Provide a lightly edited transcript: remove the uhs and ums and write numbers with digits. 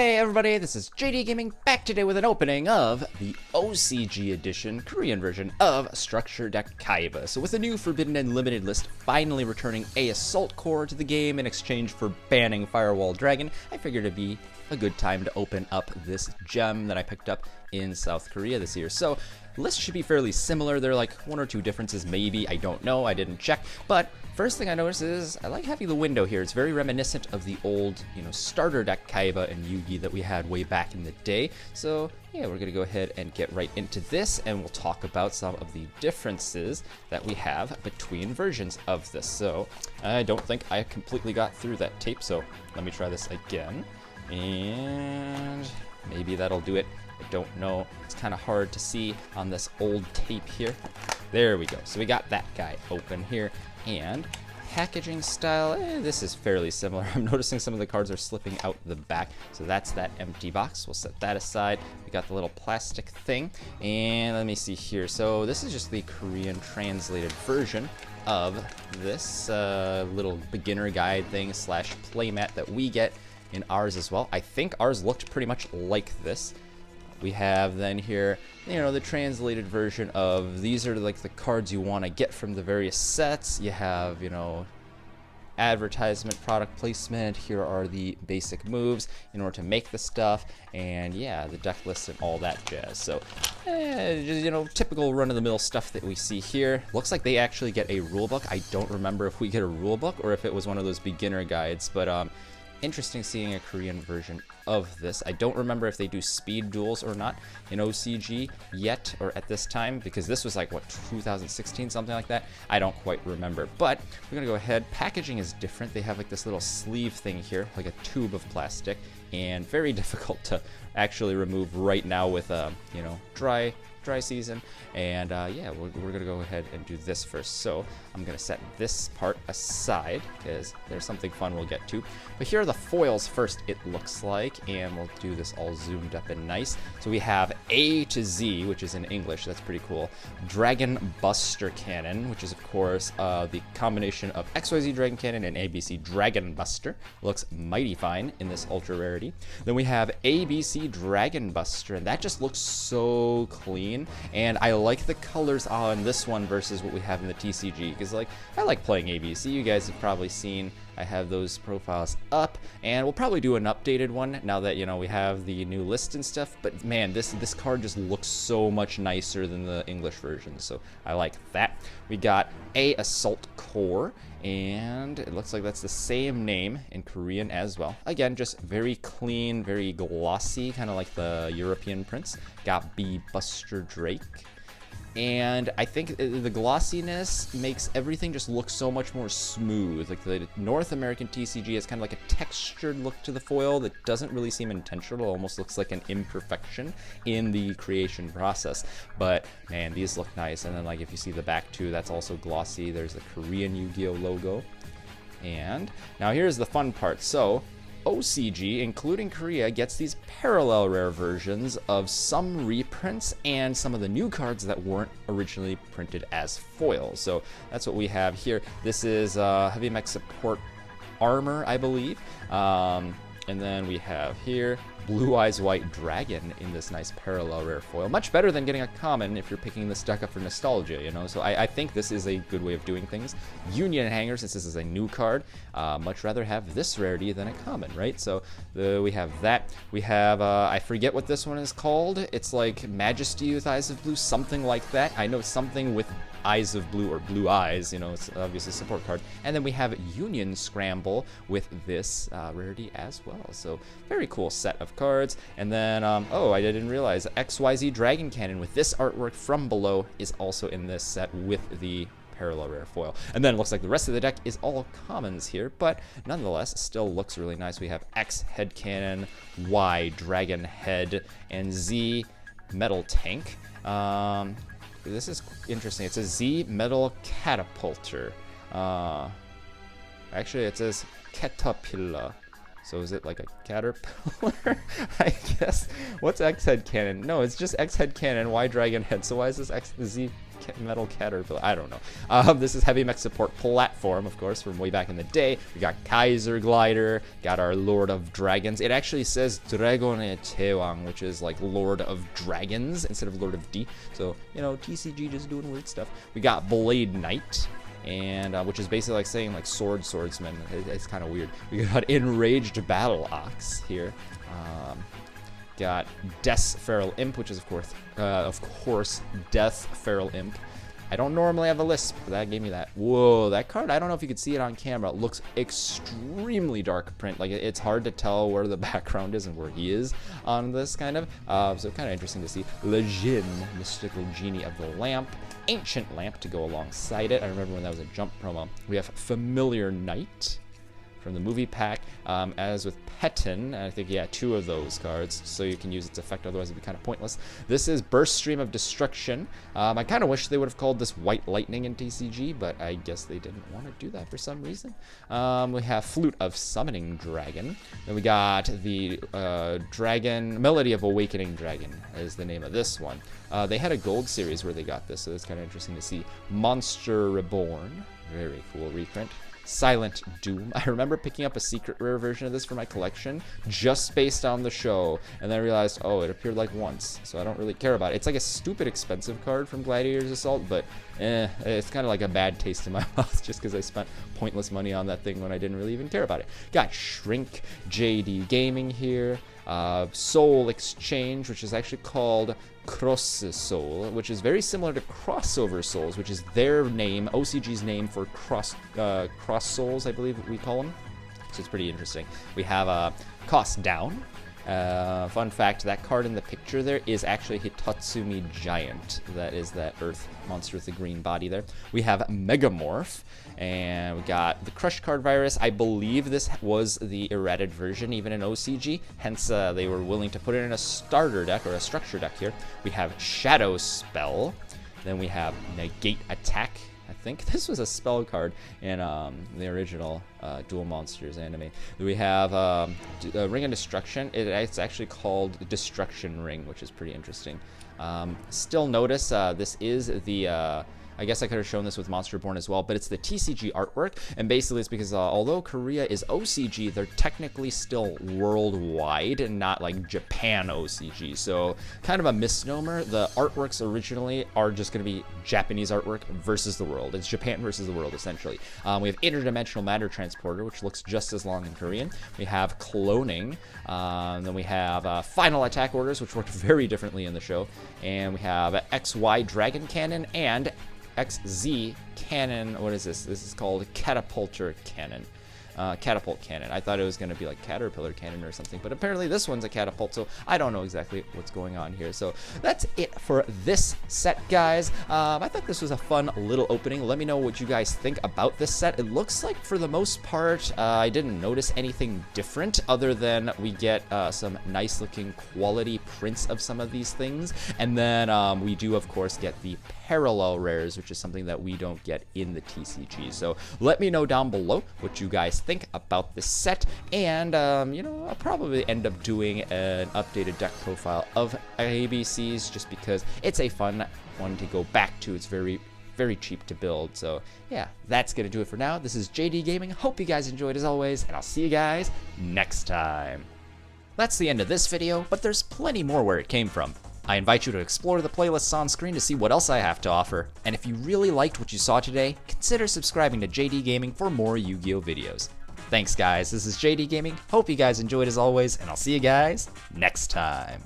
Hey everybody, this is JDGaming back today with an opening of the OCG edition, Korean version of Structure Deck Kaiba. So with the new Forbidden and Limited list finally returning 𝗖𝗧𝗧 core to the game in exchange for banning Firewall Dragon, I figured it'd be a good time to open up this gem that I picked up in South Korea this year. So list should be fairly similar. There are like one or two differences maybe, I don't know, I didn't check, but first thing I noticed is I like having the window here. It's very reminiscent of the old, starter deck Kaiba and Yu-Gi that we had way back in the day. So yeah, we're gonna go ahead and get right into this, and we'll talk about some of the differences that we have between versions of this. So I don't think I completely got through that tape, so let me try this again, and maybe that'll do it. I don't know. It's kind of hard to see on this old tape here. There we go. So we got that guy open here. And packaging style, this is fairly similar. I'm noticing some of the cards are slipping out the back. So that's that empty box. We'll set that aside. We got the little plastic thing. And let me see here. So this is just the Korean translated version of this little beginner guide thing / playmat that we get in ours as well. I think ours looked pretty much like this. We have then here, the translated version of these are like the cards you want to get from the various sets. You have, advertisement, product placement. Here are the basic moves in order to make the stuff, and yeah, the deck list and all that jazz. So, just, typical run-of-the-mill stuff that we see here. Looks like they actually get a rule book. I don't remember if we get a rule book or if it was one of those beginner guides, but interesting seeing a Korean version of this. I don't remember if they do speed duels or not in OCG yet, or at this time, because this was like, what, 2016, something like that? I don't quite remember, but we're gonna go ahead. Packaging is different. They have like this little sleeve thing here, like a tube of plastic, and very difficult to actually remove right now with, dry season. And yeah, we're gonna go ahead and do this first. So I'm gonna set this part aside because there's something fun we'll get to. But here are the foils first, it looks like, and we'll do this all zoomed up and nice. So we have A to Z, which is in English, that's pretty cool. Dragon Buster Cannon, which is of course the combination of XYZ Dragon Cannon and ABC Dragon Buster. Looks mighty fine in this ultra rarity. Then we have ABC Dragon Buster, and that just looks so clean. And I like the colors on this one versus what we have in the TCG, because I like playing ABC. You guys have probably seen I have those profiles up, and we'll probably do an updated one now that we have the new list and stuff. But man, this card just looks so much nicer than the English version, so I like that. We got 𝗖𝗧𝗧 core, and it looks like that's the same name in Korean as well. Again, just very clean, very glossy, kind of like the European prints. Got B Buster Drake. And I think the glossiness makes everything just look so much more smooth. Like the North American TCG has kind of like a textured look to the foil that doesn't really seem intentional. It almost looks like an imperfection in the creation process. But man, these look nice. And then if you see the back too, that's also glossy. There's the Korean Yu-Gi-Oh logo. And now here's the fun part. So OCG, including Korea, gets these parallel rare versions of some reprints and some of the new cards that weren't originally printed as foils. So that's what we have here. This is Heavy Mech Support Armor, I believe. And then we have here Blue Eyes White Dragon in this nice parallel rare foil. Much better than getting a common if you're picking this deck up for nostalgia, So I think this is a good way of doing things. Union Hanger, since this is a new card, much rather have this rarity than a common, right? So we have that. We have, I forget what this one is called. It's like Majesty with Eyes of Blue, something like that. I know something with Eyes of Blue or Blue Eyes, it's obviously a support card. And then we have Union Scramble with this rarity as well. So very cool set of cards. And then, oh, I didn't realize XYZ Dragon Cannon with this artwork from below is also in this set with the parallel rare foil. And then it looks like the rest of the deck is all commons here, but nonetheless still looks really nice. We have X Head Cannon, Y Dragon Head, and Z Metal Tank. This is interesting. It says Z Metal Catapulter. Actually, it says Caterpillar. So is it like a caterpillar? I guess. What's X Head Cannon? No, it's just X Head Cannon, Y Dragon Head. So why is this Z metal caterpillar. I don't know. This is heavy mech support platform, of course, from way back in the day. We got Kaiser glider, got our Lord of Dragons. It actually says 𝗪𝗓𝗡𝗘𝗧, which is like Lord of Dragons instead of Lord of D. So, you know, TCG just doing weird stuff. We got Blade Knight, and which is basically like saying like swordsman. It's kind of weird. We got Enraged Battle Ox here. Got Death Feral Imp, which is of course Death Feral Imp. I don't normally have a list, but that gave me that. Whoa, that card, I don't know if you could see it on camera. It looks extremely dark print. Like, it's hard to tell where the background is and where he is on this, kind of. So kind of interesting to see. Le Jinn, Mystical Genie of the Lamp. Ancient Lamp to go alongside it. I remember when that was a Jump promo. We have Familiar Knight from the movie pack, as with Petten, I think, yeah, 2 of those cards, so you can use its effect, otherwise it'd be kind of pointless. This is Burst Stream of Destruction. I kind of wish they would have called this White Lightning in TCG, but I guess they didn't want to do that for some reason. We have Flute of Summoning Dragon. Then we got the Dragon, Melody of Awakening Dragon is the name of this one. They had a gold series where they got this, so it's kind of interesting to see. Monster Reborn, very cool reprint. Silent Doom. I remember picking up a secret rare version of this for my collection just based on the show, and then I realized, oh, it appeared like once, so I don't really care about it. It's like a stupid expensive card from Gladiator's Assault, but it's kind of like a bad taste in my mouth just because I spent pointless money on that thing when I didn't really even care about it. Got Shrink, JDGaming here, Soul Exchange, which is actually called Cross Soul, which is very similar to Crossover Souls, which is their name, OCG's name for cross souls, I believe we call them. So it's pretty interesting. We have Cost Down. Fun fact, that card in the picture there is actually Hitatsumi Giant. That is that earth monster with the green body there. We have Megamorph, and we got the Crush Card Virus. I believe this was the errated version, even in OCG. Hence, they were willing to put it in a starter deck, or a structure deck here. We have Shadow Spell. Then we have Negate Attack. I think this was a spell card in the original Duel Monsters anime. We have Ring of Destruction. It's actually called Destruction Ring, which is pretty interesting. Still notice this is the I guess I could have shown this with Monster Reborn as well, but it's the TCG artwork, and basically it's because although Korea is OCG, they're technically still worldwide and not like Japan OCG, so kind of a misnomer. The artworks originally are just going to be Japanese artwork versus the world. It's Japan versus the world, essentially. We have Interdimensional Matter Transporter, which looks just as long in Korean. We have Cloning. Then we have Final Attack Orders, which worked very differently in the show. And we have XY Dragon Cannon and XZ Cannon. What is this? This is called Catapulter Cannon. Catapult Cannon. I thought it was going to be like Caterpillar Cannon or something, but apparently this one's a catapult, so I don't know exactly what's going on here. So that's it for this set, guys. I thought this was a fun little opening. Let me know what you guys think about this set. It looks like, for the most part, I didn't notice anything different other than we get some nice looking quality prints of some of these things, and then we do, of course, get the parallel rares, which is something that we don't get in the TCG. So let me know down below what you guys think about this set, and you know, I'll probably end up doing an updated deck profile of ABCs just because it's a fun one to go back to. It's very cheap to build. So yeah, that's gonna do it for now. This is JDGaming. Hope you guys enjoyed as always, and I'll see you guys next time. That's the end of this video, but there's plenty more where it came from. I invite you to explore the playlists on screen to see what else I have to offer. And if you really liked what you saw today, consider subscribing to JDGaming for more Yu-Gi-Oh videos. Thanks guys, this is JDGaming. Hope you guys enjoyed as always, and I'll see you guys next time.